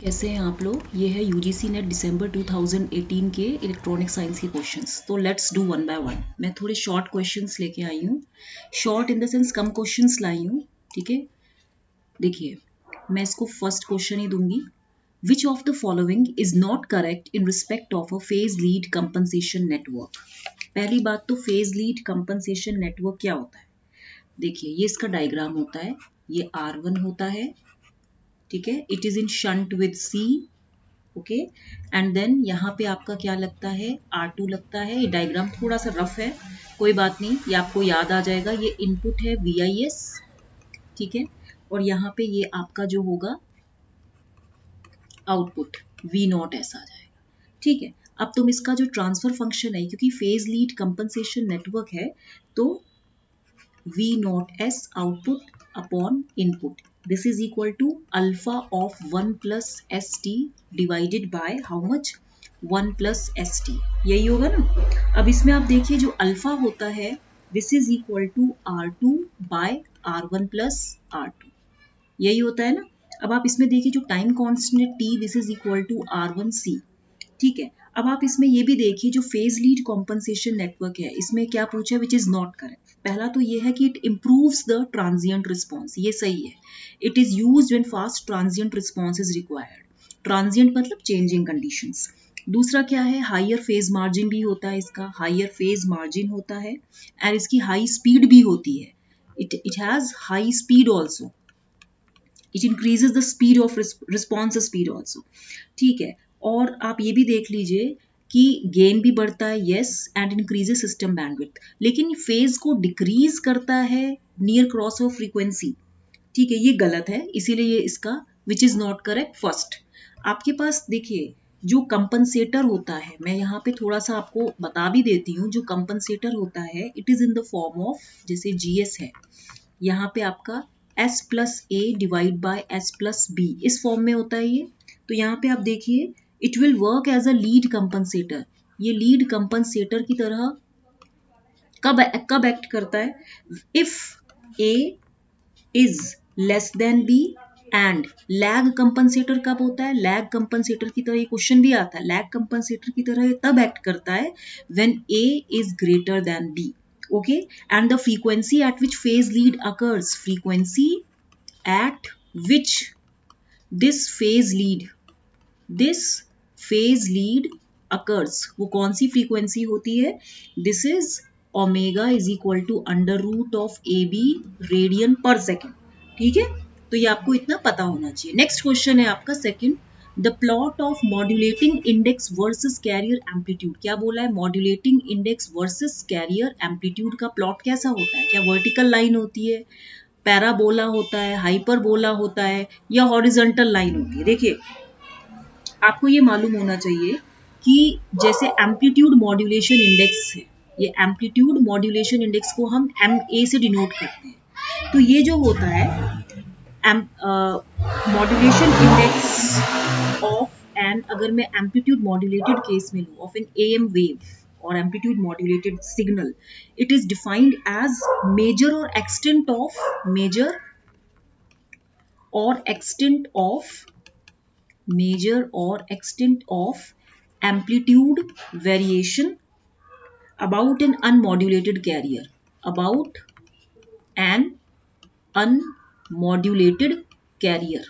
कैसे हैं आप लोग। ये है यूजीसी नेट दिसंबर 2018 के इलेक्ट्रॉनिक साइंस के क्वेश्चंस। तो let's do one by one. मैं थोड़े शॉर्ट क्वेश्चंस लेके आई हूँ, शॉर्ट इन द सेंस कम क्वेश्चंस लाई हूँ। ठीक है, देखिए मैं इसको फर्स्ट क्वेश्चन ही दूंगी। विच of the following is not correct in respect of a phase lead compensation network. पहली बात तो फेज लीड कंपनसेशन नेटवर्क क्या होता है। देखिए ये इसका डायग्राम होता है, ये R1 होता है, ठीक है, it is in shunt with C, okay, and then यहाँ पे आपका क्या लगता है, R2 लगता है। ये डायग्राम थोड़ा सा रफ है, कोई बात नहीं, ये आपको याद आ जाएगा। ये इनपुट है VIS, ठीक है, और यहाँ पे ये आपका जो होगा आउटपुट V0S आ जाएगा। ठीक है, अब तुम इसका जो ट्रांसफर फंक्शन है, क्योंकि फेज लीड कंपनसेशन नेटवर्क है, तो V0S output upon input. This is equal to alpha of 1 plus ST divided by how much? 1 plus ST. यही होगा ना। अब इसमें आप देखिए जो अल्फा होता है, this is equal to R2 by R1 plus R2. यही होता है ना। अब आप इसमें देखिए जो time constant T, this is equal to R1C. ठीक है, अब आप इसमें ये भी देखिए जो फेज लीड कॉम्पनसेशन नेटवर्क है, इसमें क्या पूछा, विच इज नॉट करेक्ट। पहला तो ये है कि it improves the transient response, ये सही है। It is used when fast transient response is required. Transient मतलब चेंजिंग कंडीशंस। दूसरा क्या है, हायर फेज मार्जिन भी होता है इसका, हायर फेज मार्जिन होता है, और इसकी हाई स्पीड भी होती है। It has high speed also, it increases the speed of response speed also. ठीक है, और आप ये भी देख लीजिए कि गेन भी बढ़ता है, yes, and increases system bandwidth, लेकिन फेज को डिक्रीज करता है नियर क्रॉस ऑफ फ्रीक्वेंसी। ठीक है, ये गलत है, इसीलिए ये इसका which is not correct first. आपके पास देखिए जो कंपनसेटर होता है, मैं यहाँ पे थोड़ा सा आपको बता भी देती हूँ। जो कंपनसेटर होता है, it is in the form of, जैसे GS है, यहाँ पे आपका S plus A divide by S plus B, इस फॉर्म में होता है ये। तो यहाँ पे आप देखिए it will work as a lead compensator. ये लीड कंपनसेटर की तरह कब एक्ट करता है, if A is less than B, and lag compensator कब होता है, लैग कंपनसेटर की तरह, ये क्वेश्चन भी आता है, लैग कंपनसेटर की तरह ये तब एक्ट करता है when A is greater than B. Okay, and the frequency at which phase lead occurs, frequency at which this phase lead occurs, वो कौन सी फ्रीक्वेंसी होती है, this is omega is equal to under root of AB radian पर second. ठीक है, तो ये आपको इतना पता होना चाहिए। नेक्स्ट क्वेश्चन है आपका second, the plot of modulating index versus carrier amplitude. क्या बोला है, modulating index versus carrier amplitude का प्लॉट कैसा होता है, क्या वर्टिकल लाइन होती है, पैराबोला होता है, हाइपरबोला होता है, या हॉरिजॉन्टल लाइन होती है। देखिए आपको ये मालूम होना चाहिए कि जैसे एम्पलीट्यूड मॉड्यूलेशन इंडेक्स है, ये एम्पलीट्यूड मॉड्यूलेशन इंडेक्स को हम MA से डिनोट करते हैं। तो ये जो होता है मॉड्यूलेशन इंडेक्स ऑफ एन, अगर मैं एम्पलीट्यूड मॉड्यूलेटेड केस में लूँ, ऑफ एन AM वेव और amplitude modulated signal, it is defined as measure और extent of amplitude variation about an unmodulated carrier, about an unmodulated carrier.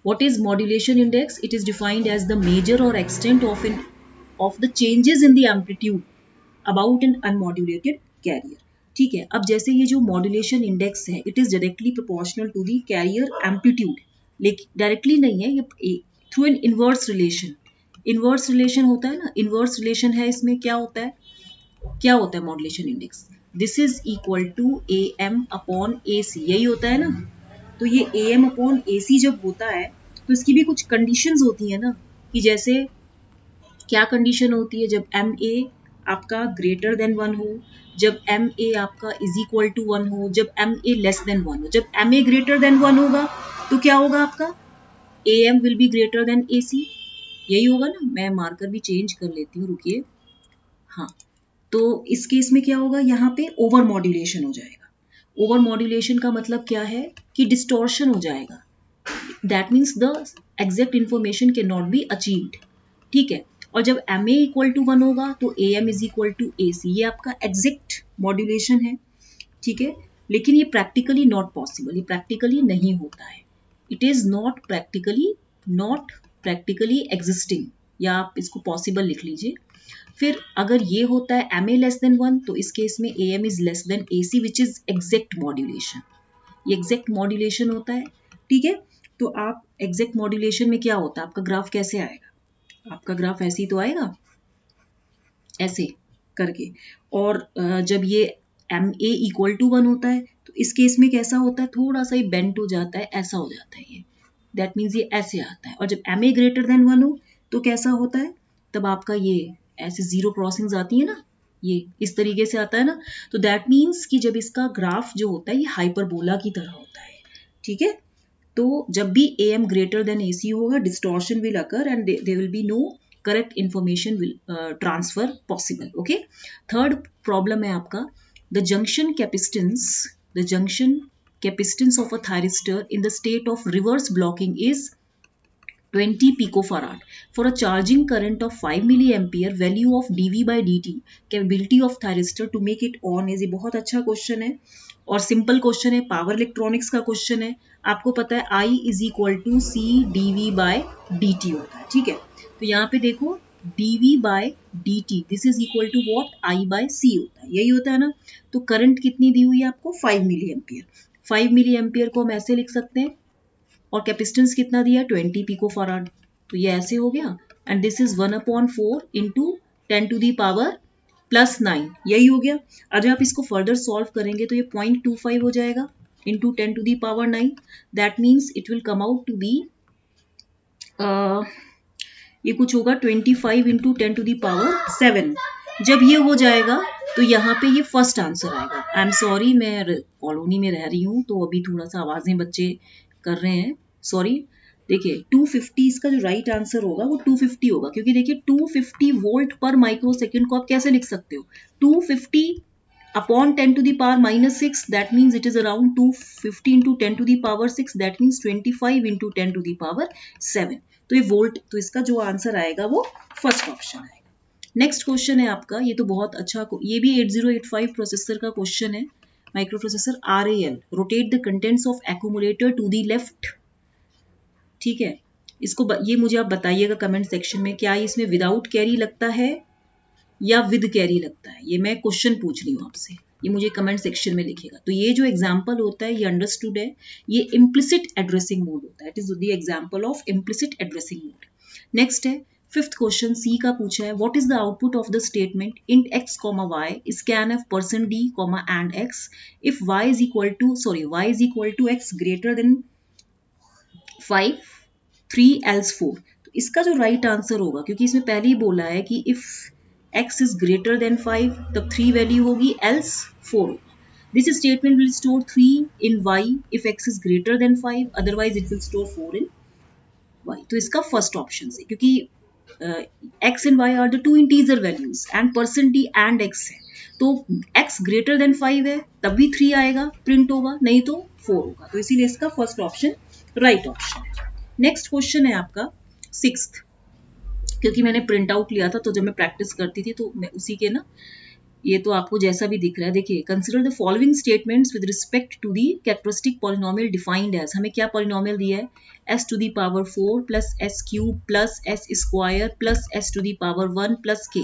What is modulation index? It is defined as the measure or extent of the changes in the amplitude about an unmodulated carrier. ठीक है, अब जैसे ये जो modulation index है, it is directly proportional to the carrier amplitude, लेकिन directly नहीं है, ये through an inverse relation. Inverse relation होता है ना, इनवर्स रिलेशन है, इसमें क्या होता है modulation index, this is equal to AM upon AC, यही होता है ना। तो ये AM अपॉन AC जब होता है, तो इसकी भी कुछ कंडीशंस होती है ना, कि जैसे क्या कंडीशन होती है, जब MA आपका ग्रेटर देन 1 हो, जब MA आपका इज इक्वल टू 1 हो, जब MA लेस देन 1 हो। जब MA ग्रेटर देन 1 होगा तो क्या होगा आपका, AM will be greater than AC, यही होगा ना। मैं मार्कर भी चेंज कर लेती हूँ, रुकिए। हाँ, तो इस केस में क्या होगा, यहाँ पे ओवर मॉड्यूलेशन हो जाएगा। ओवर मॉड्यूलेशन का मतलब क्या है कि डिस्टॉर्शन हो जाएगा। That means the exact information can not be achieved, ठीक है। और जब एम ए इक्वल टू 1 होगा तो A M is equal to A C, ये आपका एग्जैक्ट मॉड्यूलेशन है, ठीक है। लेकिन ये प्रैक्टिकली नॉट पॉसिबल, ये प्रैक्टिकली नहीं होता है, it is not practically existing, या आप इसको पॉसिबल लिख लीजिए। फिर अगर ये होता है एम ए लेस देन 1, तो इस केस में A M is less than A C which is exact modulation, ये एग्जैक्ट मॉड्यूलेशन होता है, ठीक है। तो आप एग्जैक्ट मॉड्यूलेशन में क्या होता है, आपका ग्राफ कैसे आएगा, आपका ग्राफ ऐसे ही तो आएगा, ऐसे करके। और जब ये एम ए इक्वल टू 1 होता है तो इस केस में कैसा होता है, थोड़ा सा ही बेंट हो जाता है, ऐसा हो जाता है ये, दैट मीन्स ये ऐसे आता है। और जब एम ए ग्रेटर देन 1 हो तो कैसा होता है, तब आपका ये ऐसे जीरो क्रॉसिंग्स आती है ना, ये इस तरीके से आता है ना। तो दैट मीन्स कि जब इसका ग्राफ जो होता है ये हाइपरबोला की तरह होता है, ठीक है। तो जब भी A M greater than A C होगा, distortion will occur and there will be no correct information will transfer possible, okay। third problem है आपका, the junction capacitance of a thyristor in the state of reverse blocking is 20 picofarad for a charging current of 5 milliampere, value of dv by dt, capability of thyristor to make it on is। ये बहुत अच्छा question है और simple question है, power electronics का question है। आपको पता है I is equal to C D V by D T होता है, ठीक है। तो यहाँ पे देखो dv by dt this is equal to what, I by C होता है, यही होता है ना। तो करंट कितनी दी हुई है आपको, 5 मिली एम्पियर, 5 मिली एम्पियर को हम ऐसे लिख सकते हैं, और कैपेसिटेंस कितना दिया, 20 पिको फराड, तो ये ऐसे हो गया। And this is 1/4 into 10 to the power plus 9, यही हो गया। अगर आप इसको फर्दर सॉल्व करेंगे तो ये 0.25 हो जाएगा into 10 to the power 9, that means it will come out to be ये कुछ होगा 25 इंटू 10 टू दी पावर 7। जब ये हो जाएगा तो यहाँ पे ये फर्स्ट आंसर आएगा। आई एम सॉरी, मैं कॉलोनी में रह रही हूँ तो अभी थोड़ा सा आवाजें बच्चे कर रहे हैं, सॉरी। देखिए 250 इसका जो राइट आंसर होगा वो 250 होगा, क्योंकि देखिए 250 वोल्ट पर माइक्रो सेकेंड को आप कैसे लिख सकते हो, 250 upon 10 to the power minus 6, that means it is around 250 into 10 to the power 6, that means 25 into 10 to the power 7। तो ये वोल्ट, तो इसका जो आंसर आएगा वो फर्स्ट ऑप्शन आएगा। नेक्स्ट क्वेश्चन है आपका, ये तो बहुत अच्छा, ये भी 8085 प्रोसेसर का क्वेश्चन है, micro processor RAL, rotate the contents of accumulator to the left, ठीक है। इसको ये मुझे आप बताइएगा कमेंट सेक्शन में, क्या इसमें विदाउट कैरी लगता है या विद कैरी लगता है, ये मैं क्वेश्चन पूछ रही हूँ आपसे, ये मुझे कमेंट सेक्शन में लिखेगा। तो ये जो एग्जाम्पल होता है ये अंडरस्टूड है, ये इम्प्लिसिट एड्रेसिंग मोड होता है, it is the example of implicit addressing mode. Next है फिफ्थ क्वेश्चन, सी का पूछा है, what is the output of the statement int x comma y scanf %d comma and x if y is equal to x greater than 5 3 else 4। तो इसका जो right answer होगा, क्योंकि इसमें पहले ही बोला है कि if x is greater than 5 तब 3 वैल्यू होगी, else 4 होगा। This statement will store 3 in y if x is greater than 5, otherwise it will store 4 in y। तो इसका फर्स्ट ऑप्शन है, क्योंकि x and y are the two integer values and %d and x है, तो x greater than 5 है तब भी 3 आएगा, प्रिंट होगा, नहीं तो 4 होगा, तो इसीलिए इसका फर्स्ट ऑप्शन राइट ऑप्शन है। नेक्स्ट क्वेश्चन है आपका सिक्स्थ, क्योंकि मैंने प्रिंट आउट लिया था तो जब मैं प्रैक्टिस करती थी तो मैं उसी के ना, ये तो आपको जैसा भी दिख रहा है, देखिए consider the following statements with respect to the characteristic polynomial defined as, हमें क्या पॉलिनोमियल दिया है, s to the power 4 plus s cube plus s square plus s to the power 1 plus k।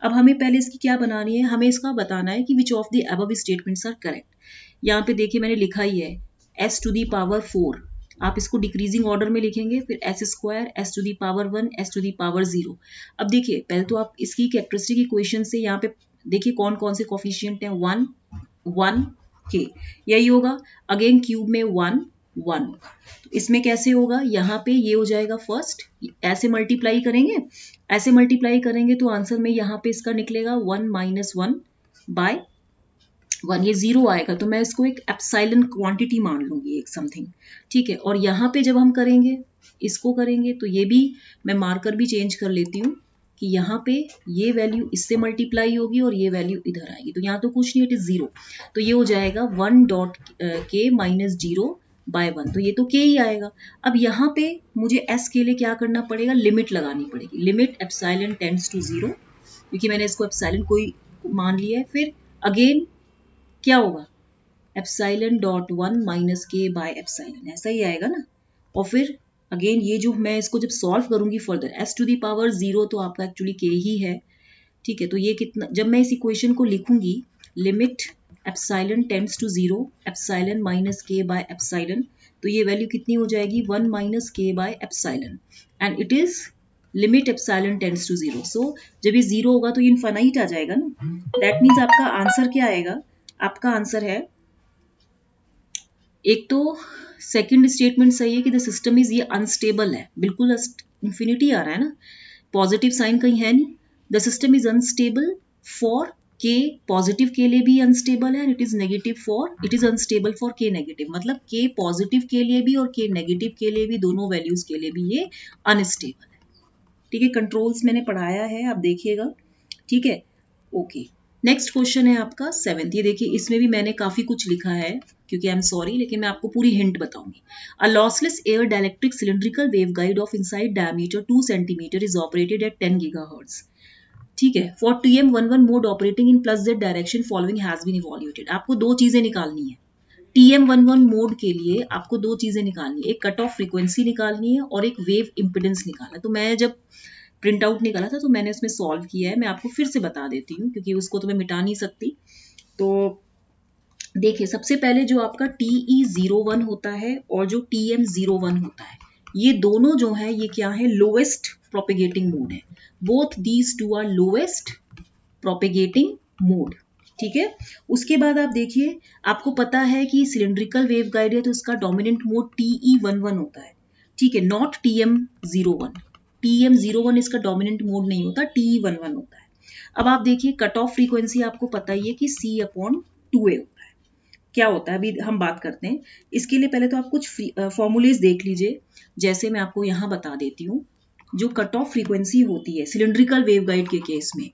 अब हमें पहले इसकी क्या बनानी है, हमें इसका बताना है कि which of the above statements are correct. यहाँ पे देखिए मैंने लिखा ही है s टू दी पावर 4, आप इसको डिक्रीजिंग ऑर्डर में लिखेंगे, फिर s square s to the power 1 s to the power 0। अब देखिए पहले तो आप इसकी कैरेक्टरिस्टिक इक्वेशन से यहाँ पे देखिए कौन कौन से कोफिशिएंट हैं, 1 1 k, यही होगा। अगेन क्यूब में 1 1, तो इसमें कैसे होगा, यहाँ पे ये हो जाएगा फर्स्ट, ऐसे मल्टीप्लाई करेंगे तो आंसर में यहाँ पे इसका निकलेगा 1 माइनस 1 बाय 1, ये 0 आएगा, तो मैं इसको एक एप्सिलॉन क्वांटिटी मान लूंगी, एक समथिंग, ठीक है। और यहाँ पे जब हम करेंगे इसको करेंगे तो ये भी मैं मार्कर भी चेंज कर लेती हूँ कि यहाँ पे ये वैल्यू इससे मल्टीप्लाई होगी और ये वैल्यू इधर आएगी, तो यहाँ तो कुछ नहीं, इट इज 0, तो ये हो जाएगा 1 डॉट k माइनस 0 बाय 1, तो ये तो के ही आएगा। अब यहाँ पे मुझे एस के लिए क्या करना पड़ेगा, लिमिट लगानी पड़ेगी, लिमिट एप्सिलॉन टेंड्स टू 0, क्योंकि मैंने इसको एप्सिलॉन कोई मान लिया है। फिर अगेन क्या होगा, epsilon dot 1 minus k by epsilon, ऐसा ही आएगा ना। और फिर अगेन ये जो मैं इसको जब सॉल्व करूंगी further, S to the power 0 तो आपका एक्चुअली के ही है, ठीक है। तो ये कितना, जब मैं इस इक्वेशन को लिखूंगी, limit epsilon tends to 0 epsilon minus k by epsilon, तो ये वैल्यू कितनी हो जाएगी, 1 minus k by epsilon, and it is limit epsilon tends to 0। सो जब ये 0 होगा तो ये इनफाइनाइट आ जाएगा ना। दैट मीन्स आपका आंसर क्या आएगा, आपका आंसर है, एक तो सेकंड स्टेटमेंट सही है कि द सिस्टम इज, ये अनस्टेबल है, बिल्कुल इंफिनिटी आ रहा है ना, पॉजिटिव साइन कहीं है नहीं। The system is unstable for के, पॉजिटिव के लिए भी अनस्टेबल है, it is negative for, it is unstable for के नेगेटिव, मतलब के पॉजिटिव के लिए भी और के नेगेटिव के लिए भी, दोनों वैल्यूज के लिए भी ये अनस्टेबल है, ठीक है। कंट्रोल्स मैंने पढ़ाया है, आप देखिएगा, ठीक है, ओके। नेक्स्ट क्वेश्चन है आपका 7th, ये देखिए इसमें भी मैंने काफी कुछ लिखा है, क्योंकि आई एम सॉरी, लेकिन मैं आपको पूरी हिंट बताऊंगी। A lossless air dielectric cylindrical wave guide of inside diameter 2 centimetre is operated at 10 gigahertz, ठीक है, for TM11 mode operating in plus Z direction following has been evaluated. आपको दो चीजें निकालनी है, TM11 मोड के लिए आपको दो चीजें निकालनी है, एक कट ऑफ फ्रीक्वेंसी निकालनी है और एक वेव इंपिडेंस निकालना। तो मैं जब प्रिंट आउट निकाला था तो मैंने इसमें सॉल्व किया है, मैं आपको फिर से बता देती हूँ क्योंकि उसको तो मैं मिटा नहीं सकती। तो देखिए सबसे पहले जो आपका TE01 होता है और जो TM01 होता है, ये दोनों जो है ये क्या है, लोएस्ट प्रोपेगेटिंग मोड है। Both these two are lowest propagating mode, ठीक है। उसके बाद आप देखिए, आपको पता है कि सिलिंड्रिकल वेव गाइड है तो इसका डोमिनेंट मोड TE11 होता है, ठीक है, नॉट TM01। TM01 इसका डोमिनेंट मोड नहीं होता, TE11 होता है। अब आप देखिए कट ऑफ फ्रीक्वेंसी आपको पता ही है कि C/2A होता है। क्या होता है अभी हम बात करते हैं, इसके लिए पहले तो आप कुछ फॉर्मूलेज देख लीजिए, जैसे मैं आपको यहां बता देती हूँ। जो कट ऑफ फ्रीक्वेंसी होती है सिलिंड्रिकल वेव गाइड के केस में,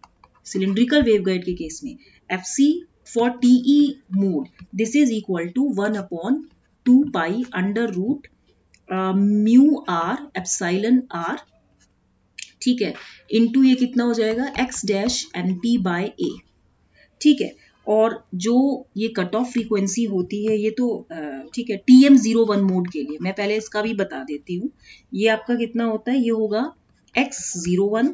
सिलिंड्रिकल वेव गाइड के केस में FC for TE mode, this is equal to 1/2 pi under root mu R epsilon R, ठीक है, इनटू ये कितना हो जाएगा x dash NP by A, ठीक है। और जो ये कट ऑफ फ्रीक्वेंसी होती है ये तो ठीक है, TM01 मोड के लिए मैं पहले इसका भी बता देती हूँ, ये आपका कितना होता है, ये होगा x01,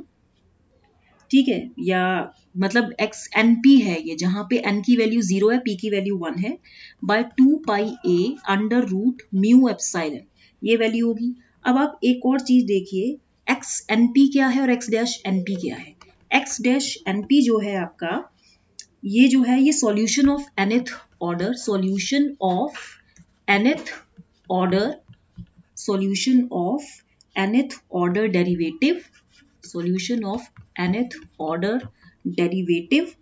ठीक है, या मतलब XNP है ये, जहां पे N की वैल्यू 0 है, P की वैल्यू 1 है, by 2 pi A under root mu epsilon, ये वैल्यू होगी। अब आप एक और चीज देखिए, XNP क्या है और X डैश NP क्या है। X डैश NP जो है आपका, ये जो है ये solution of nth order, solution of nth order, solution of nth order derivative, solution of nth order derivative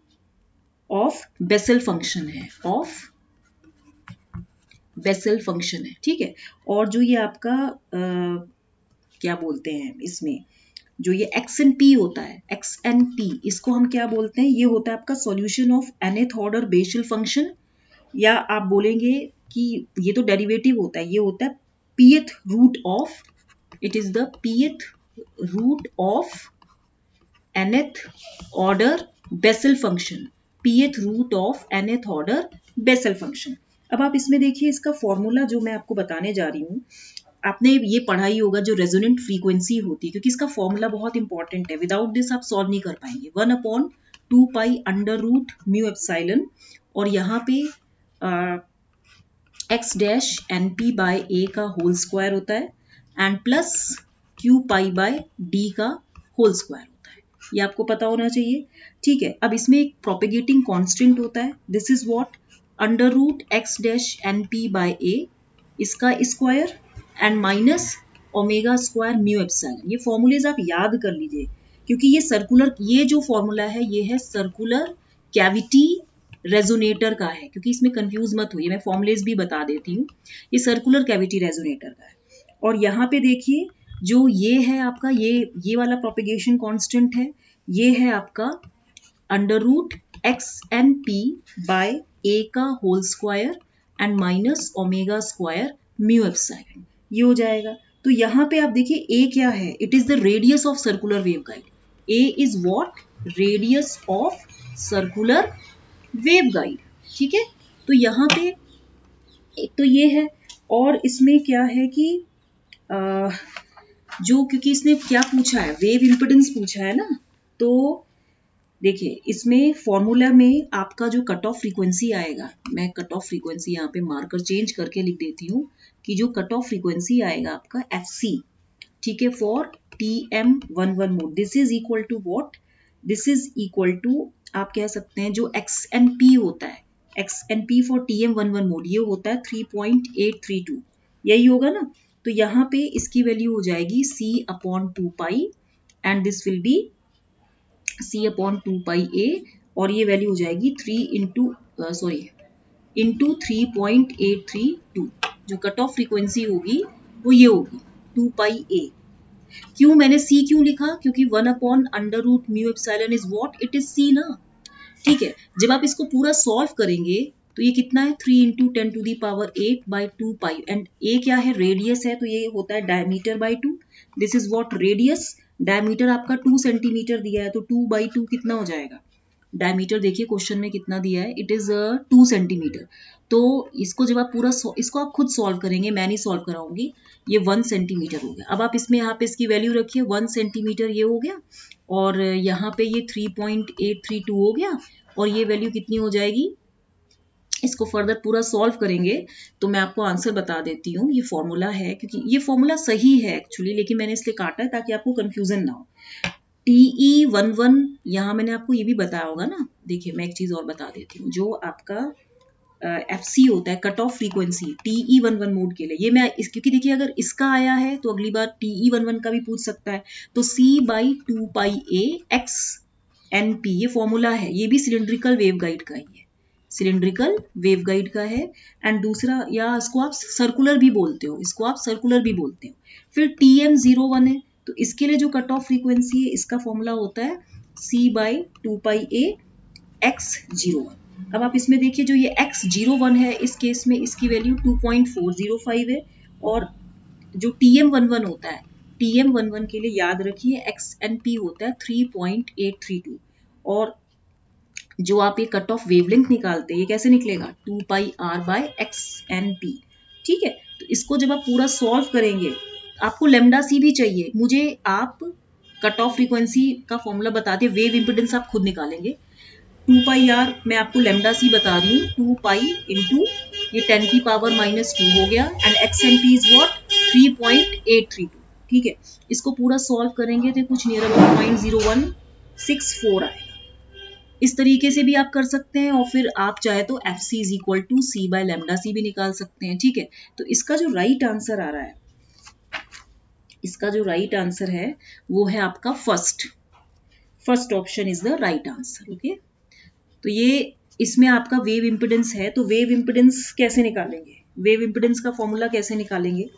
of Bessel function है, ऑफ बेसल फंक्शन है, ठीक है। और जो ये आपका क्या बोलते हैं इसमें, जो ये XNP होता है, XNP इसको हम क्या बोलते हैं, ये होता है आपका solution of nth order Bessel function, या आप बोलेंगे कि ये तो डेरिवेटिव होता है, ये होता है pth root of, it is the pth root of nth order Bessel function, pth root of nth order Bessel function. अब आप इसमें देखिए इसका फॉर्मूला जो मैं आपको बताने जा रही हूँ, आपने ये पढ़ा ही होगा, जो रेजोनेंट फ्रीक्वेंसी होती है, क्योंकि इसका फॉर्मूला बहुत इंपॉर्टेंट है, विदाउट दिस आप सॉल्व नहीं कर पाएंगे। 1/2 pi under root mu epsilon, और यहाँ पे x dash NP by A का होल स्क्वायर होता है, and plus Q pi by D का होल स्क्वायर होता है, ये आपको पता होना चाहिए, ठीक है। अब इसमें एक प्रोपेगेटिंग कांस्टेंट होता है, this is what, under root x dash NP by A, इसका square and minus omega square mu epsilon. ये फॉर्मूलेज आप याद कर लीजिए, क्योंकि ये सर्कुलर, ये जो फॉर्मूला है ये है सर्कुलर कैविटी रेजोनेटर का है, क्योंकि इसमें कंफ्यूज मत होइए, मैं फॉर्मूलेज भी बता देती हूँ, ये सर्कुलर कैविटी रेजोनेटर का है। और यहाँ पे देखिए जो ये है आपका, ये वाला प्रोपेगेशन कांस्टेंट है, ये है आपका under root XNP by A का whole square and minus omega square mu epsilon, ये हो जाएगा। तो यहाँ पे आप देखिए ए क्या है, it is the radius of circular waveguide. A is what, radius of circular waveguide, ठीक है। तो यहाँ पे एक तो ये है, और इसमें क्या है कि जो, क्योंकि इसने क्या पूछा है, वेव इम्पिडेंस पूछा है ना, तो देखिए इसमें फॉर्मूला में आपका जो कट ऑफ फ्रीक्वेंसी आएगा, मैं कट ऑफ फ्रीक्वेंसी यहाँ पे मार्कर चेंज करके लिख देती हूँ कि जो कट ऑफ फ्रीक्वेंसी आएगा आपका FC, ठीक है, for TM11 mode, this is equal to what, this is equal to, आप कह सकते हैं जो XNP होता है, XNP फॉर TM11 मोड, ये होता है 3.832, यही होगा ना। तो यहाँ पे इसकी वैल्यू हो जाएगी C/2 and this will be C/2 और ये वैल्यू हो जाएगी 3 इंटू जो कट ऑफ फ्रीक्वेंसी होगी वो ये होगी 2 क्यों मैंने C क्यों लिखा, क्योंकि 1/√μ is what, it is C ना, ठीक है। जब आप इसको पूरा सॉल्व करेंगे तो ये कितना है, 3 इंटू 10⁸ एंड ए क्या है, रेडियस है, तो ये होता है diameter by 2, this is what radius, diameter आपका 2 सेंटीमीटर दिया है, तो 2/2 कितना हो जाएगा, डायमीटर देखिए क्वेश्चन में कितना दिया है, इट इज 2 सेंटीमीटर। तो इसको जब आप पूरा इसको आप खुद सॉल्व करेंगे, मैं नहीं सॉल्व कराऊंगी, ये 1 सेंटीमीटर हो गया। अब आप इसमें यहाँ पे इसकी वैल्यू रखिए, 1 सेंटीमीटर ये हो गया, और यहाँ पे ये 3.832 हो गया, और ये वैल्यू कितनी हो जाएगी, इसको फर्दर पूरा सॉल्व करेंगे तो मैं आपको आंसर बता देती हूँ। ये फॉर्मूला है, क्योंकि ये फॉर्मूला सही है एक्चुअली, लेकिन मैंने इसलिए काटा है ताकि आपको कंफ्यूजन ना हो। TE11 यहाँ मैंने आपको ये भी बताया होगा ना, देखिए मैं एक चीज और बता देती हूँ, जो आपका FC होता है cut off frequency TE11 mode के लिए, ये मैं क्योंकि देखिए अगर इसका आया है तो अगली बार TE11 का भी पूछ सकता है, तो C/2 XNP ये फॉर्मूला है, ये भी सिलेंड्रिकल वेवगाइड का ही है, सिलेंड्रिकल वेवगाइड का है। एंड दूसरा, या इसको आप सर्कुलर भी बोलते हो, इसको आप सर्कुलर भी बोलते हो। फिर TM01 है, तो इसके लिए जो कट ऑफ फ्रीक्वेंसी है इसका फॉर्मूला होता है C/2 X01। अब आप इसमें देखिए जो ये X01 है, इस केस में इसकी वैल्यू 2.405 है, और जो TM11 होता है, TM11 के लिए याद रखिए XNP होता है 3.832, और जो आप ये कट ऑफ वेवलेंथ निकालते हैं ये कैसे निकलेगा, 2πr/XNP, ठीक है। तो इसको जब आप पूरा सॉल्व करेंगे, आपको लेमडा सी भी चाहिए, मुझे आप कट ऑफ फ्रीक्वेंसी का फॉर्मूला बता दिए, वेव इंपिडेंस आप खुद निकालेंगे, 2πr मैं आपको लेमडा सी बता रही हूँ, 2π इंटू ये 10⁻⁻2 हो गया, एंड XNP इज व्हाट 3.832, ठीक है। इसको पूरा सॉल्व करेंगे तो कुछ नियर अबाउट 0.0164 आएगा। इस तरीके से भी आप कर सकते हैं, और फिर आप चाहे तो FC is equal to C/λc भी निकाल सकते हैं, ठीक है। तो इसका जो राइट आंसर आ रहा है, इसका जो राइट आंसर है वो है आपका first option is the right answer, okay. तो ये इसमें आपका वेव इंपिडेंस है, तो वेव इंपिडेंस कैसे निकालेंगे, वेव इंपिडेंस का फॉर्मूला कैसे निकालेंगे,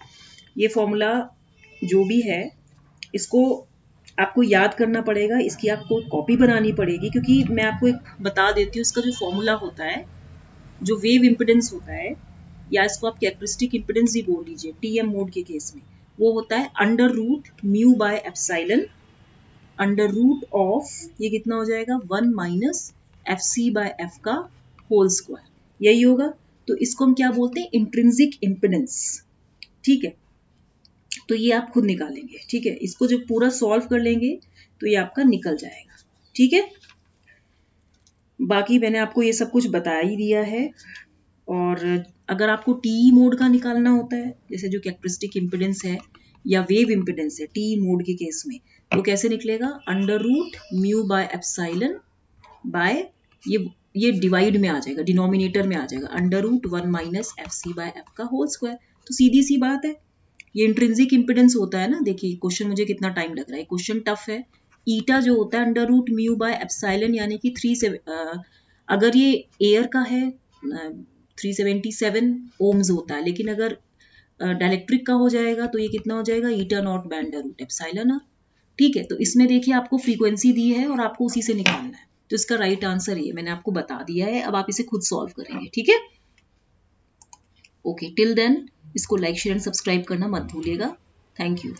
ये फॉर्मूला जो भी है इसको आपको याद करना पड़ेगा, इसकी आपको कॉपी बनानी पड़ेगी, क्योंकि मैं आपको एक बता देती हूँ, इसका जो फॉर्मूला होता है, जो वेव इंपिडेंस होता है, या इसको आप कैरेक्टरिस्टिक इंपिडेंस ही बोल लीजिए TM मोड के केस में, वो होता है √μ/ε अंडर रूट ऑफ, ये कितना हो जाएगा 1 - FC/F का होल स्क्वायर, यही होगा। तो इसको हम क्या बोलते हैं, इंट्रिंसिक इंपिडेंस, ठीक है। तो ये आप खुद निकालेंगे, ठीक है, इसको जब पूरा सॉल्व कर लेंगे तो ये आपका निकल जाएगा, ठीक है। बाकी मैंने आपको ये सब कुछ बता ही दिया है, और अगर आपको TE मोड का निकालना होता है, जैसे जो कैरेक्टरिस्टिक इंपिडेंस है या वेव इंपिडेंस है TE मोड के केस में, वो कैसे निकलेगा, √μ/ε बाय ये डिवाइड में आ जाएगा, डिनोमिनेटर में आ जाएगा, √1 - FC/F का होल स्क्वायर। तो सीधी सी बात है, ये इंट्रिंसिक इंपिडेंस होता है ना, देखिए क्वेश्चन मुझे कितना टाइम लग रहा है, क्वेश्चन टफ है। ईटा जो होता है √μ/ε यानी कि 3 अगर ये एयर का है 377 ओम्स होता है, लेकिन अगर डाइलेक्ट्रिक का हो जाएगा तो ये कितना हो जाएगा, η0/√ε, ठीक है। तो इसमें देखिए आपको फ्रीक्वेंसी दी है और आपको उसी से निकालना है, तो इसका राइट आंसर ये मैंने आपको बता दिया है, अब आप इसे खुद सॉल्व करेंगे, ठीक है। ओके, टिल देन इसको लाइक शेयर एंड सब्सक्राइब करना मत भूलिएगा। Thank you.